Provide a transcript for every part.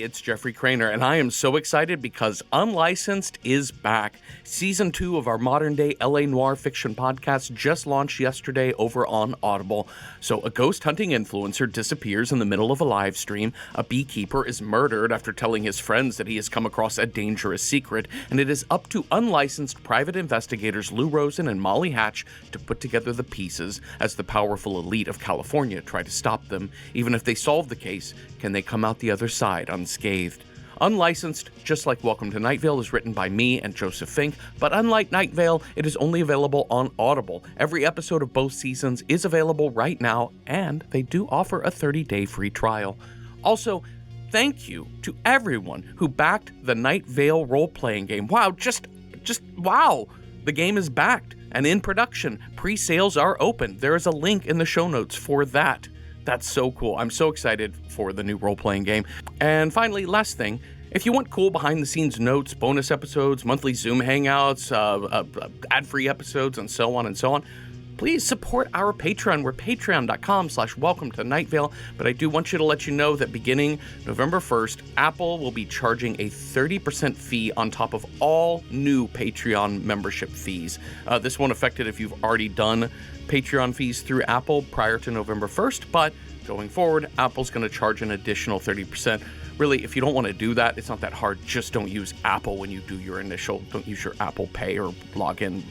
it's Jeffrey Cranor, and I am so excited because Unlicensed is back. Season 2 of our modern-day LA noir fiction podcast just launched yesterday over on Audible. So a ghost hunting influencer disappears in the middle of a live stream, a beekeeper is murdered after telling his friends that he has come across a dangerous secret, and it is up to unlicensed private investigators Lou Rosen and Molly Hatch to put together the pieces as the powerful elite of California try to stop them. Even if they solve the case, can they come out the other side unscathed? Unlicensed, just like Welcome to Night Vale, is written by me and Joseph Fink, but unlike Night Vale, it is only available on Audible. Every episode of both seasons is available right now, and they do offer a 30-day free trial. Also, thank you to everyone who backed the Night Vale role-playing game. Wow, just wow! The game is backed and in production. Pre-sales are open. There is a link in the show notes for that. That's so cool. I'm so excited for the new role-playing game. And finally, last thing, if you want cool behind-the-scenes notes, bonus episodes, monthly Zoom hangouts, ad-free episodes, and so on, please support our Patreon. We're patreon.com/welcome to Night Vale. But I do want you to let you know that beginning November 1st, Apple will be charging a 30% fee on top of all new Patreon membership fees. This won't affect it if you've already done Patreon fees through Apple prior to November 1st, but going forward, Apple's going to charge an additional 30%. Really, if you don't want to do that, it's not that hard. Just don't use Apple when you do your initial, don't use your Apple Pay or login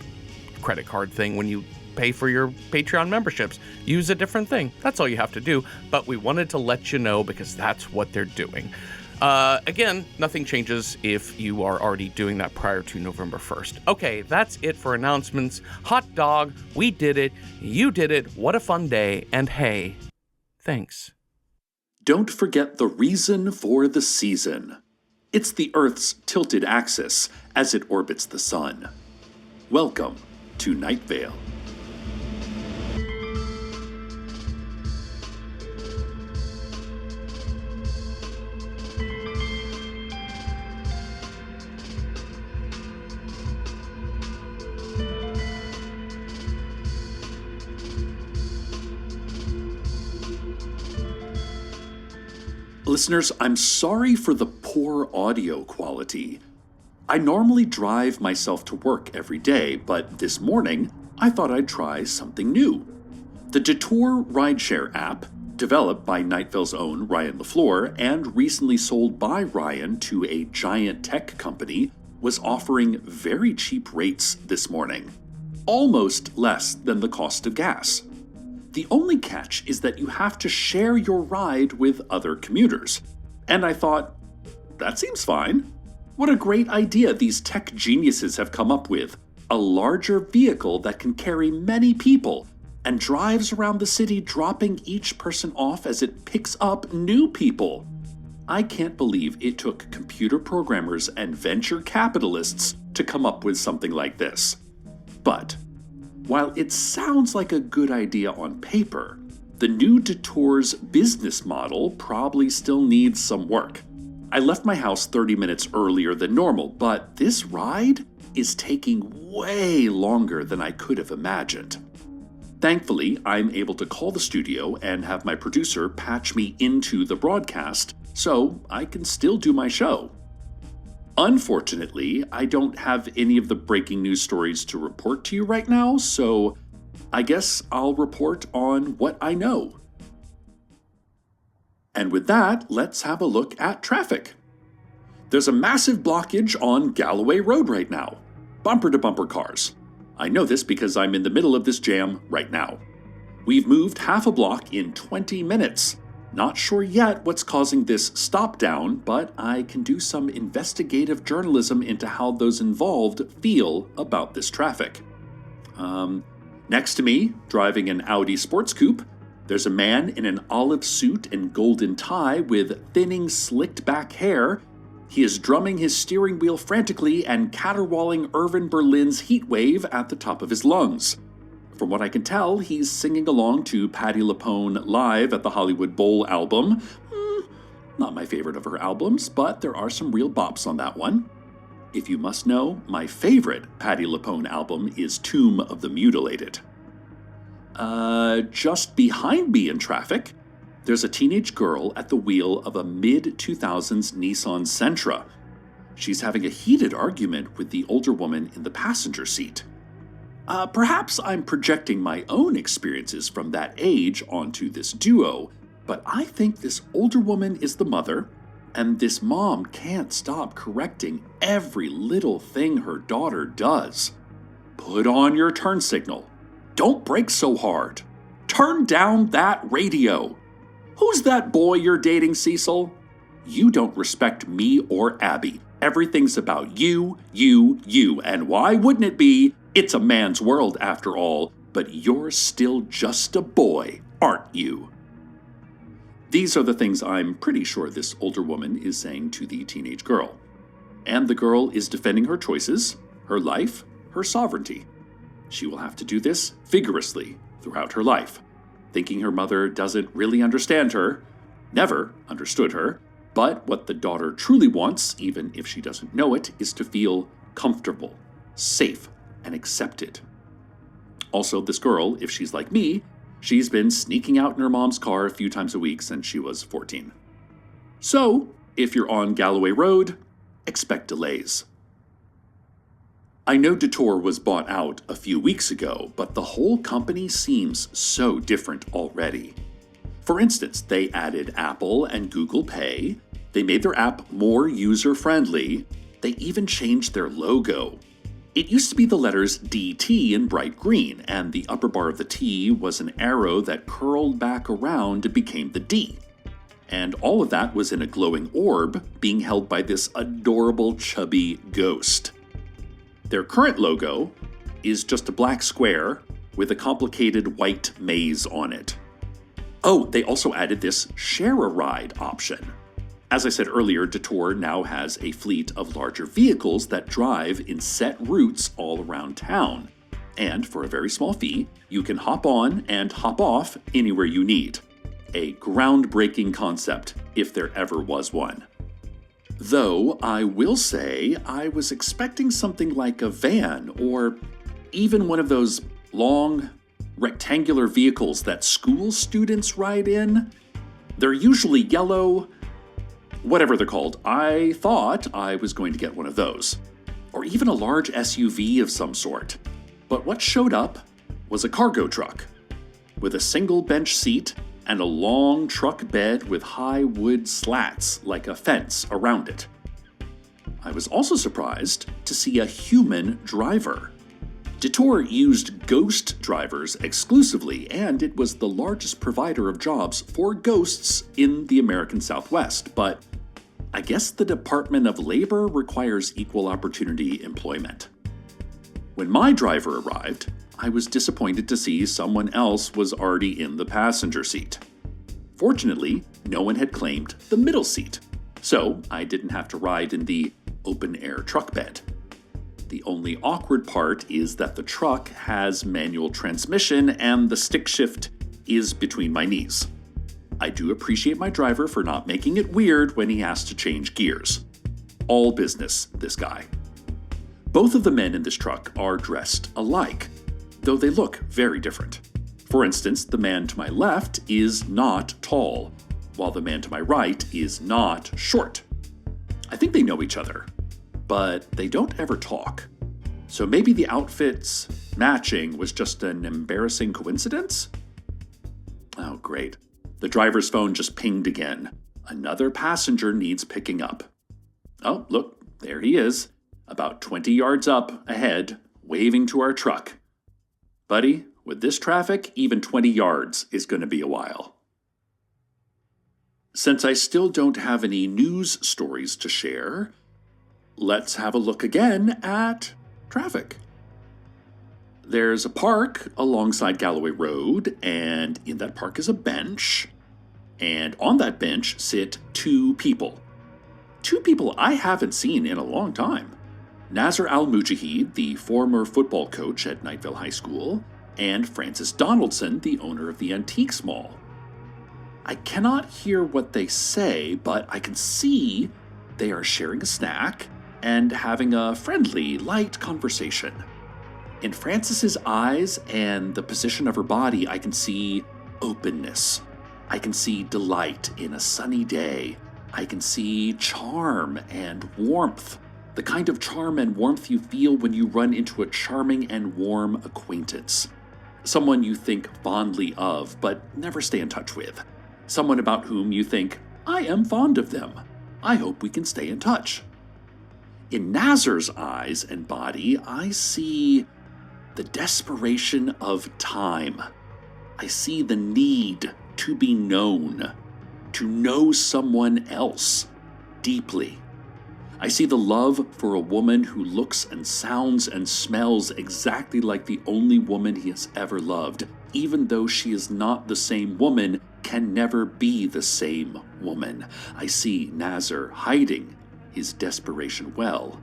credit card thing when you pay for your Patreon memberships. Use a different thing. That's all you have to do. But we wanted to let you know because that's what they're doing. Again, nothing changes if you are already doing that prior to November 1st. Okay, that's it for announcements. Hot dog, we did it. You did it. What a fun day. And hey, thanks. Don't forget the reason for the season. It's the Earth's tilted axis as it orbits the sun. Welcome to Night Vale. Listeners, I'm sorry for the poor audio quality. I normally drive myself to work every day, but this morning, I thought I'd try something new. The Detour rideshare app, developed by Night Vale's own Ryan LaFleur and recently sold by Ryan to a giant tech company, was offering very cheap rates this morning. Almost less than the cost of gas. The only catch is that you have to share your ride with other commuters. And I thought, that seems fine. What a great idea these tech geniuses have come up with. A larger vehicle that can carry many people and drives around the city dropping each person off as it picks up new people. I can't believe it took computer programmers and venture capitalists to come up with something like this. But while it sounds like a good idea on paper, the new Detour's business model probably still needs some work. I left my house 30 minutes earlier than normal, but this ride is taking way longer than I could have imagined. Thankfully, I'm able to call the studio and have my producer patch me into the broadcast, so I can still do my show. Unfortunately, I don't have any of the breaking news stories to report to you right now, so I guess I'll report on what I know. And with that, let's have a look at traffic. There's a massive blockage on Galloway Road right now. Bumper-to-bumper cars. I know this because I'm in the middle of this jam right now. We've moved half a block in 20 minutes. Not sure yet what's causing this stop down, but I can do some investigative journalism into how those involved feel about this traffic. Next to me, driving an Audi sports coupe, there's a man in an olive suit and golden tie with thinning, slicked-back hair. He is drumming his steering wheel frantically and caterwauling Irvin Berlin's Heatwave at the top of his lungs. From what I can tell, he's singing along to Patti LuPone live at the Hollywood Bowl album. Not my favorite of her albums, but there are some real bops on that one. If you must know, my favorite Patti LuPone album is Tomb of the Mutilated. Just behind me in traffic, there's a teenage girl at the wheel of a mid-2000s Nissan Sentra. She's having a heated argument with the older woman in the passenger seat. Perhaps I'm projecting my own experiences from that age onto this duo, but I think this older woman is the mother, and this mom can't stop correcting every little thing her daughter does. Put on your turn signal. Don't brake so hard. Turn down that radio. Who's that boy you're dating, Cecil? You don't respect me or Abby. Everything's about you, and why wouldn't it be? It's a man's world after all, but you're still just a boy, aren't you? These are the things I'm pretty sure this older woman is saying to the teenage girl. And the girl is defending her choices, her life, her sovereignty. She will have to do this vigorously throughout her life, thinking her mother doesn't really understand her, never understood her, but what the daughter truly wants, even if she doesn't know it, is to feel comfortable, safe, and accepted. Also, this girl, if she's like me, she's been sneaking out in her mom's car a few times a week since she was 14. So, if you're on Galloway Road, expect delays. I know Detour was bought out a few weeks ago, but the whole company seems so different already. For instance, they added Apple and Google Pay, they made their app more user-friendly, they even changed their logo. It used to be the letters DT in bright green, and the upper bar of the T was an arrow that curled back around and became the D. And all of that was in a glowing orb being held by this adorable chubby ghost. Their current logo is just a black square with a complicated white maze on it. Oh, they also added this share a ride option. As I said earlier, Detour now has a fleet of larger vehicles that drive in set routes all around town. And for a very small fee, you can hop on and hop off anywhere you need. A groundbreaking concept, if there ever was one. Though, I will say, I was expecting something like a van, or even one of those long, rectangular vehicles that school students ride in. They're usually yellow, whatever they're called. I thought I was going to get one of those. Or even a large SUV of some sort. But what showed up was a cargo truck, with a single bench seat and a long truck bed with high wood slats like a fence around it. I was also surprised to see a human driver. Detour used ghost drivers exclusively, and it was the largest provider of jobs for ghosts in the American Southwest, but I guess the Department of Labor requires equal opportunity employment. When my driver arrived, I was disappointed to see someone else was already in the passenger seat. Fortunately, no one had claimed the middle seat, so I didn't have to ride in the open-air truck bed. The only awkward part is that the truck has manual transmission and the stick shift is between my knees. I do appreciate my driver for not making it weird when he has to change gears. All business, this guy. Both of the men in this truck are dressed alike, though they look very different. For instance, the man to my left is not tall, while the man to my right is not short. I think they know each other, but they don't ever talk. So maybe the outfits matching was just an embarrassing coincidence? Oh, great. The driver's phone just pinged again. Another passenger needs picking up. Oh, look, there he is, about 20 yards up ahead, waving to our truck. Buddy, with this traffic, even 20 yards is going to be a while. Since I still don't have any news stories to share, let's have a look again at traffic. There's a park alongside Galloway Road, and in that park is a bench. And on that bench sit two people. Two people I haven't seen in a long time. Nazar Al-Mujahid, the former football coach at Nightville High School, and Francis Donaldson, the owner of the Antiques Mall. I cannot hear what they say, but I can see they are sharing a snack and having a friendly, light conversation. In Francis's eyes and the position of her body, I can see openness. I can see delight in a sunny day. I can see charm and warmth. The kind of charm and warmth you feel when you run into a charming and warm acquaintance. Someone you think fondly of, but never stay in touch with. Someone about whom you think, I am fond of them. I hope we can stay in touch. In Nazar's eyes and body, I see the desperation of time. I see the need to be known, to know someone else deeply. I see the love for a woman who looks and sounds and smells exactly like the only woman he has ever loved, even though she is not the same woman, can never be the same woman. I see Nazar hiding his desperation well.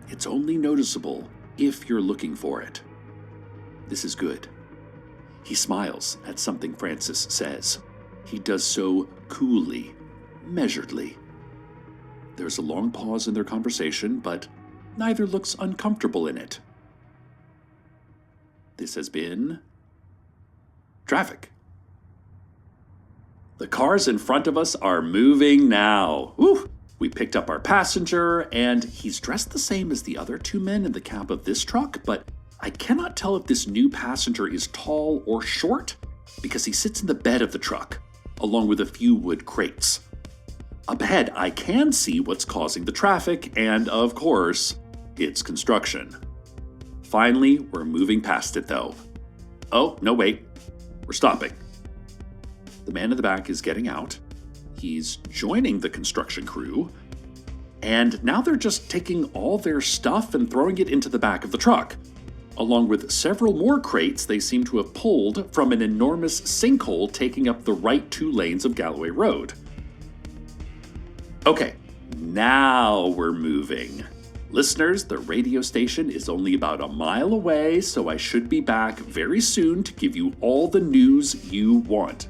It's only noticeable if you're looking for it. This is good. He smiles at something Francis says. He does so coolly, measuredly. There's a long pause in their conversation, but neither looks uncomfortable in it. This has been traffic. The cars in front of us are moving now. Woo! We picked up our passenger, and he's dressed the same as the other two men in the cab of this truck, but I cannot tell if this new passenger is tall or short because he sits in the bed of the truck, along with a few wood crates. Up ahead, I can see what's causing the traffic, and of course, it's construction. Finally, we're moving past it though. Oh, no wait, we're stopping. The man in the back is getting out. He's joining the construction crew, and now they're just taking all their stuff and throwing it into the back of the truck, along with several more crates they seem to have pulled from an enormous sinkhole taking up the right 2 lanes of Galloway Road. Okay, now we're moving. Listeners, the radio station is only about a mile away, so I should be back very soon to give you all the news you want.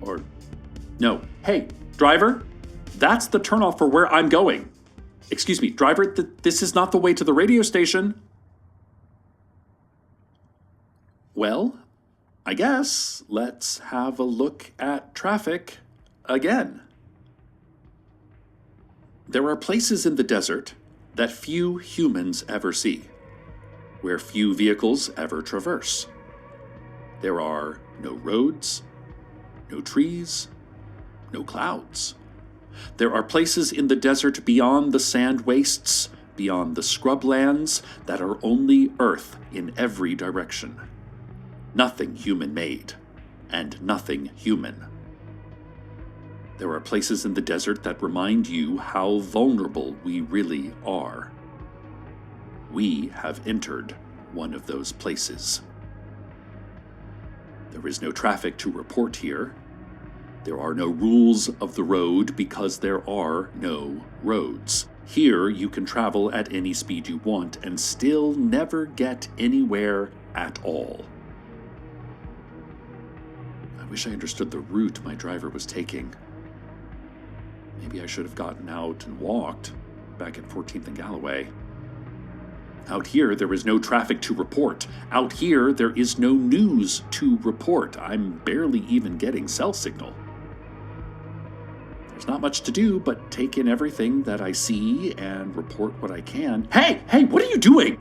Or, no, hey, driver, that's the turnoff for where I'm going. Excuse me, driver, this is not the way to the radio station. Well, I guess let's have a look at traffic again. There are places in the desert that few humans ever see, where few vehicles ever traverse. There are no roads, no trees, no clouds. There are places in the desert beyond the sand wastes, beyond the scrublands, that are only earth in every direction. Nothing human-made, and nothing human. There are places in the desert that remind you how vulnerable we really are. We have entered one of those places. There is no traffic to report here. There are no rules of the road because there are no roads. Here you can travel at any speed you want and still never get anywhere at all. I wish I understood the route my driver was taking. Maybe I should have gotten out and walked back at 14th and Galloway. Out here, there is no traffic to report. Out here, there is no news to report. I'm barely even getting cell signal. There's not much to do but take in everything that I see and report what I can. Hey, what are you doing?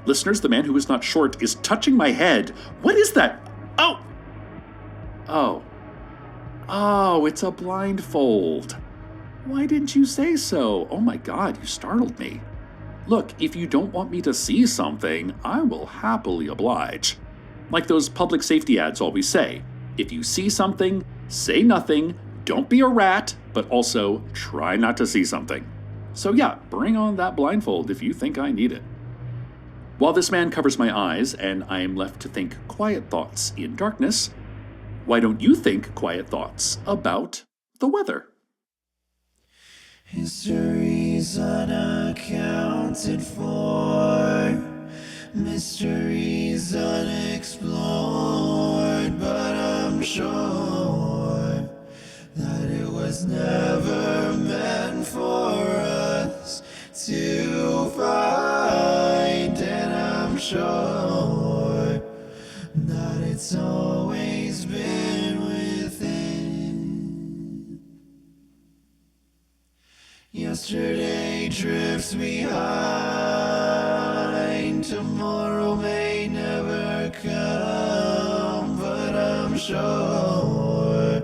Listeners, the man who is not short is touching my head. What is that? Oh, it's a blindfold. Why didn't you say so? Oh my God, you startled me. Look, if you don't want me to see something, I will happily oblige. Like those public safety ads always say, if you see something, say nothing, don't be a rat, but also try not to see something. So yeah, bring on that blindfold if you think I need it. While this man covers my eyes and I am left to think quiet thoughts in darkness, why don't you think quiet thoughts about the weather? Histories unaccounted for, mysteries unexplored, but I'm sure that it was never meant for us to find, and I'm sure that it's always been with Yesterday drifts behind. Tomorrow may never come, but I'm sure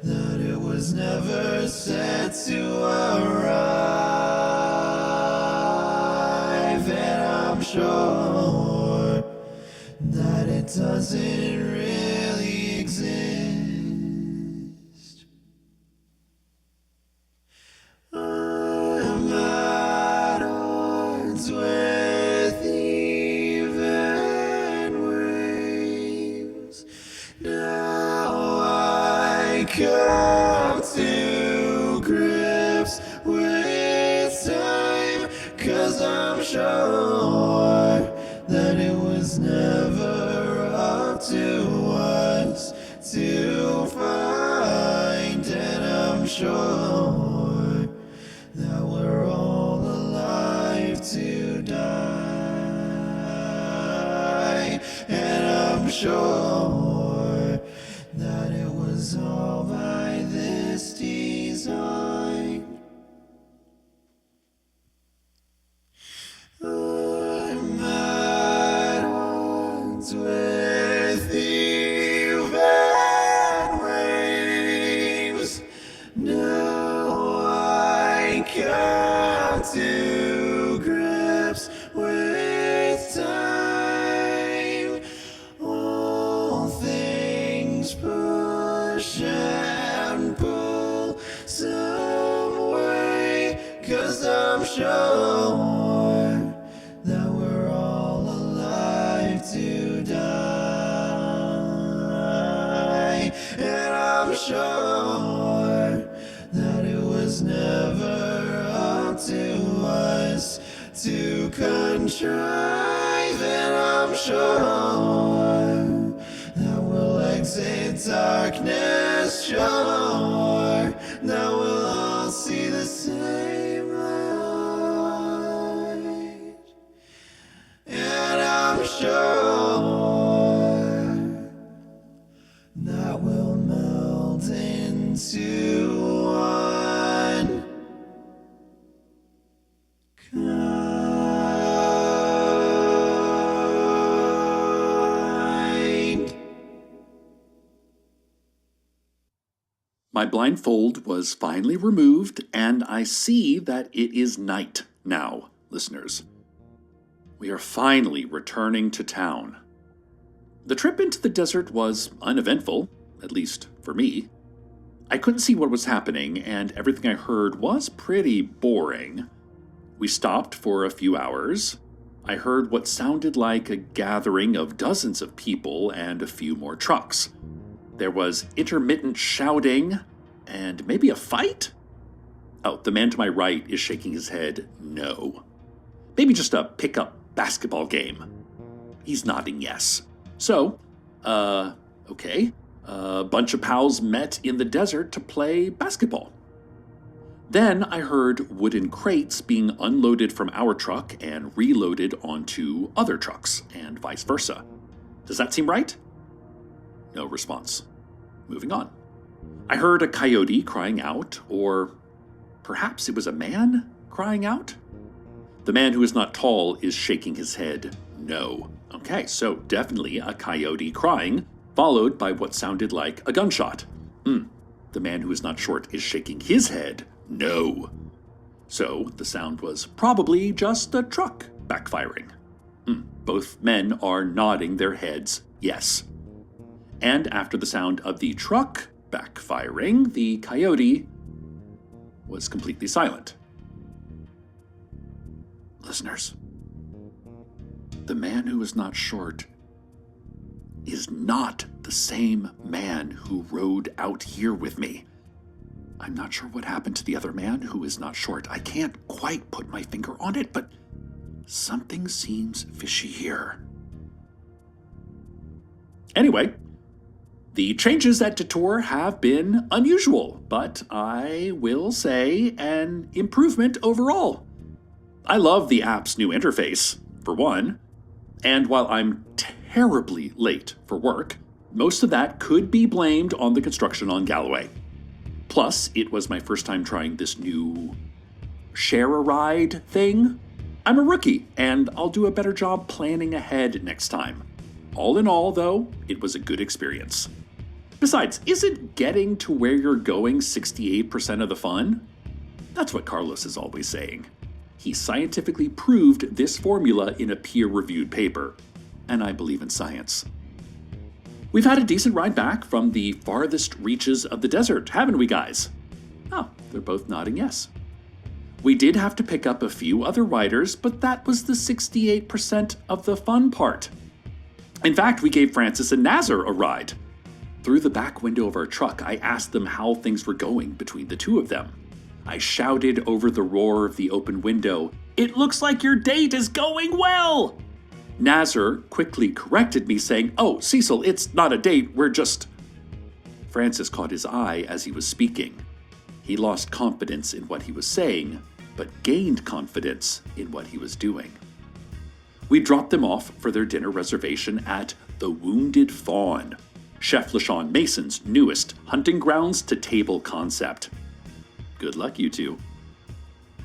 that it was never set to arrive. And I'm sure that it doesn't really exist. I'm at odds with even waves. Now I come to grips with time, 'cause I'm sure that it was never up to us to find. And I'm sure that we're all alive to die. And I'm sure that it was all by this design. I'm at odds with even waves. Now I come to grips with time. All things push and pull some way, 'cause I'm sure that we're all alive to die. And I'm sure that it was never up to us to contrive. And I'm sure that we'll exit darkness, sure that we'll all see the same light. And I'm sure that we'll meld into one kind. My blindfold was finally removed, and I see that it is night now, listeners. We are finally returning to town. The trip into the desert was uneventful, at least for me. I couldn't see what was happening, and everything I heard was pretty boring. We stopped for a few hours. I heard what sounded like a gathering of dozens of people and a few more trucks. There was intermittent shouting, and maybe a fight? Oh, the man to my right is shaking his head no. Maybe just a pickup basketball game. He's nodding yes. So, okay. A bunch of pals met in the desert to play basketball. Then I heard wooden crates being unloaded from our truck and reloaded onto other trucks, and vice versa. Does that seem right? No response. Moving on. I heard a coyote crying out, or perhaps it was a man crying out? The man who is not tall is shaking his head no. Okay, so definitely a coyote crying, followed by what sounded like a gunshot. The man who is not short is shaking his head no. So the sound was probably just a truck backfiring. Both men are nodding their heads yes. And after the sound of the truck backfiring, the coyote was completely silent. Listeners, the man who is not short is not the same man who rode out here with me. I'm not sure what happened to the other man who is not short. I can't quite put my finger on it, but something seems fishy here. Anyway, the changes at Detour have been unusual, but I will say an improvement overall. I love the app's new interface, for one, and while I'm terribly late for work, most of that could be blamed on the construction on Galloway. Plus, it was my first time trying this new share a ride thing. I'm a rookie, and I'll do a better job planning ahead next time. All in all, though, it was a good experience. Besides, isn't getting to where you're going 68% of the fun? That's what Carlos is always saying. He scientifically proved this formula in a peer-reviewed paper, and I believe in science. We've had a decent ride back from the farthest reaches of the desert, haven't we, guys? Oh, they're both nodding yes. We did have to pick up a few other riders, but that was the 68% of the fun part. In fact, we gave Francis and Nazar a ride. Through the back window of our truck, I asked them how things were going between the two of them. I shouted over the roar of the open window, "It looks like your date is going well!" Nazar quickly corrected me, saying, "Oh, Cecil, it's not a date, we're just..." Francis caught his eye as he was speaking. He lost confidence in what he was saying, but gained confidence in what he was doing. We dropped them off for their dinner reservation at the Wounded Fawn, Chef LaShawn Mason's newest hunting grounds to table concept. Good luck, you two.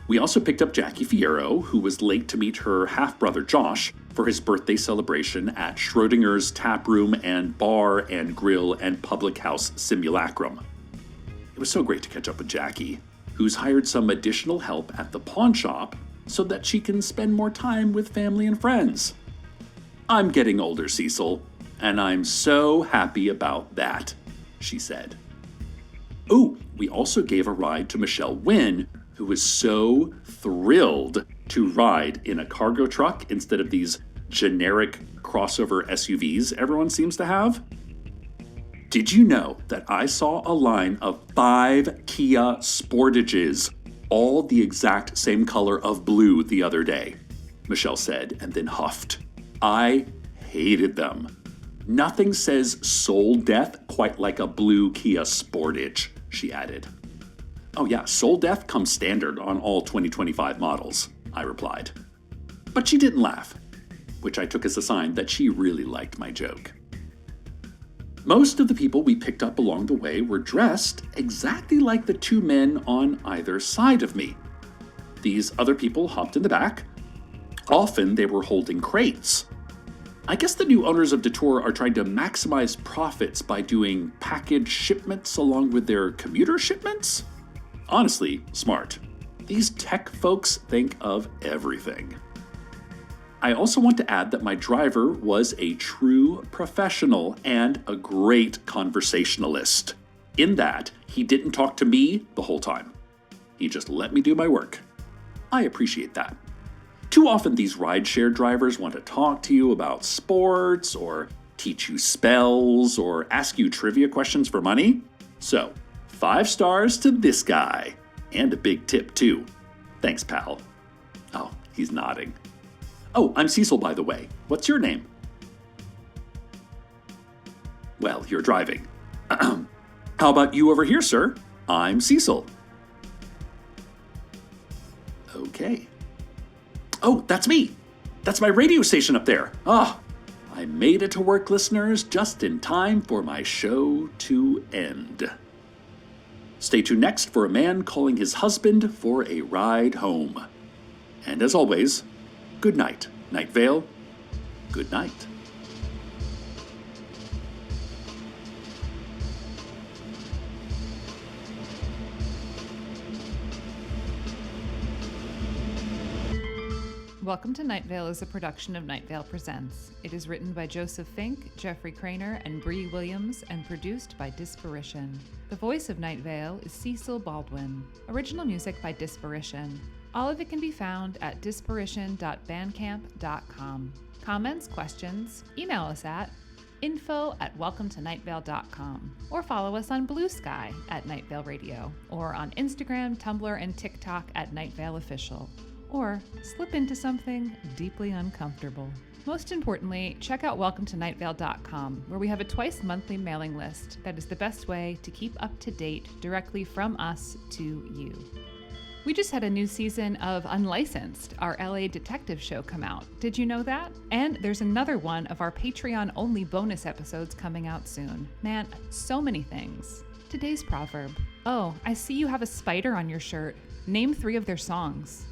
We also picked up Jackie Fierro, who was late to meet her half-brother Josh for his birthday celebration at Schrodinger's Tap Room and Bar and Grill and Public House Simulacrum. It was so great to catch up with Jackie, who's hired some additional help at the pawn shop so that she can spend more time with family and friends. "I'm getting older, Cecil, and I'm so happy about that," she said. Oh, we also gave a ride to Michelle Wynn, who was so thrilled to ride in a cargo truck instead of these generic crossover SUVs everyone seems to have. Did you know that I saw a line of 5 Kia Sportages, all the exact same color of blue the other day? Michelle said, and then huffed. I hated them. Nothing says soul death quite like a blue Kia Sportage, she added. Oh yeah, soul death comes standard on all 2025 models, I replied. But she didn't laugh, which I took as a sign that she really liked my joke. Most of the people we picked up along the way were dressed exactly like the 2 men on either side of me. These other people hopped in the back. Often they were holding crates. I guess the new owners of Detour are trying to maximize profits by doing package shipments along with their commuter shipments? Honestly, smart. These tech folks think of everything. I also want to add that my driver was a true professional and a great conversationalist, in that he didn't talk to me the whole time. He just let me do my work. I appreciate that. Too often these rideshare drivers want to talk to you about sports, or teach you spells, or ask you trivia questions for money. So, 5 stars to this guy. And a big tip, too. Thanks, pal. Oh, he's nodding. Oh, I'm Cecil, by the way. What's your name? Well, you're driving. How about you over here, sir? I'm Cecil. Okay. Oh, that's me. That's my radio station up there. Ah, I made it to work, listeners, just in time for my show to end. Stay tuned next for a man calling his husband for a ride home. And as always, good night, Night Vale. Good night. Welcome to Night Vale is a production of Night Vale Presents. It is written by Joseph Fink, Jeffrey Cranor, and Brie Williams, and produced by Disparition. The voice of Night Vale is Cecil Baldwin. Original music by Disparition. All of it can be found at disparition.bandcamp.com. Comments, questions, email us at info@welcometonightvale.com, or follow us on Blue Sky at Night Vale Radio, or on Instagram, Tumblr, and TikTok at Night Vale Official, or slip into something deeply uncomfortable. Most importantly, check out welcometonightvale.com, where we have a twice-monthly mailing list that is the best way to keep up to date directly from us to you. We just had a new season of Unlicensed, our LA detective show, come out. Did you know that? And there's another one of our Patreon-only bonus episodes coming out soon. Man, so many things. Today's proverb. Oh, I see you have a spider on your shirt. Name 3 of their songs.